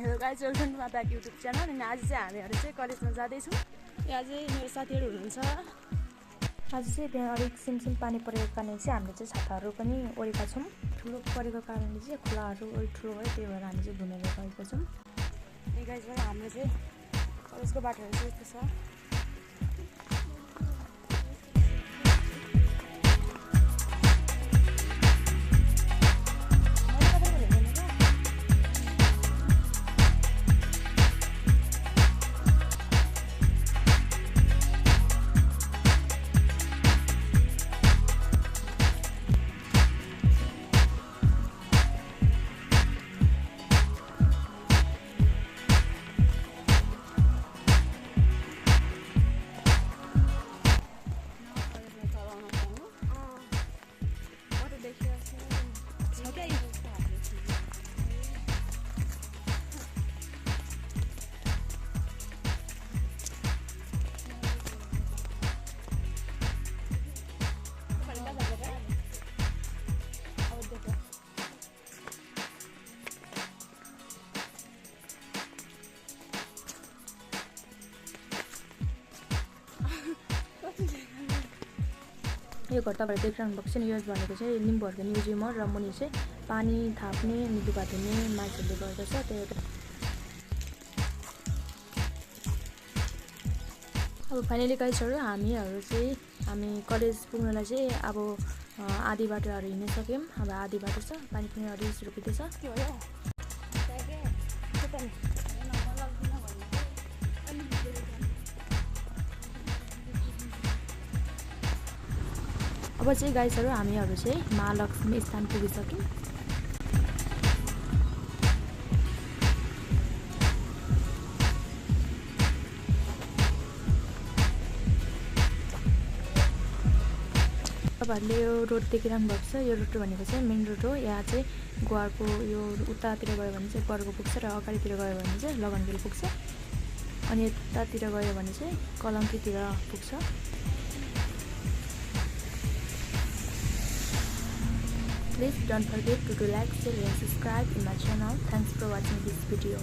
Hello guys, welcome to my back YouTube channel. अनि आज चाहिँ हामीहरू चाहिँ कलेजमा जाँदैछौँ। यहाँ चाहिँ मेरो साथीहरू हुनुहुन्छ। आज चाहिँ त्यहाँ अलिक सिमसिम पानी परेको कारणले चाहिँ हामीले चाहिँ छाताहरू पनि ओढेका छौँ। ठुलो परेको कारणले चाहिँ खोलाहरू अलिक ठुलो भयो, त्यही भएर हामी चाहिँ घुमेर गएका छौँ। यो गाइज हाम्रो चाहिँ कलेजको बाटोहरू चाहिँ यस्तो छ। यो घर तपाईँहरू देखिरहनु भएको छ नि, यो भनेको चाहिँ लिम्बूहरूको म्युजियम हो र मुनि चाहिँ पानी थाप्ने अनि लुगा धुने मान्छेहरूले गर्दछ। त्यही अब फाइनली गाइजहरू हामी कलेज पुग्नलाई चाहिँ अब आधी बाटोहरू हिँड्न सक्यौँ। अब आधी बाटो छ, पानी पनि अलि रोकिँदैछ। अब चाहिँ गाइजहरू हामीहरू चाहिँ महालक्ष्मी स्थान पुगिसक्यौँ। तपाईँहरूले यो रोड देखिरहनु भएको छ, यो रोड भनेको चाहिँ मेन रोड हो। यहाँ चाहिँ गुवारको यो उतातिर गयो भने चाहिँ गुवारको पुग्छ र अगाडितिर गयो भने चाहिँ लगनगिल पुग्छ, अनि यतातिर गयो भने चाहिँ कलङ्कीतिर पुग्छ। Please don't forget to like, share and subscribe to my channel. Thanks for watching this video.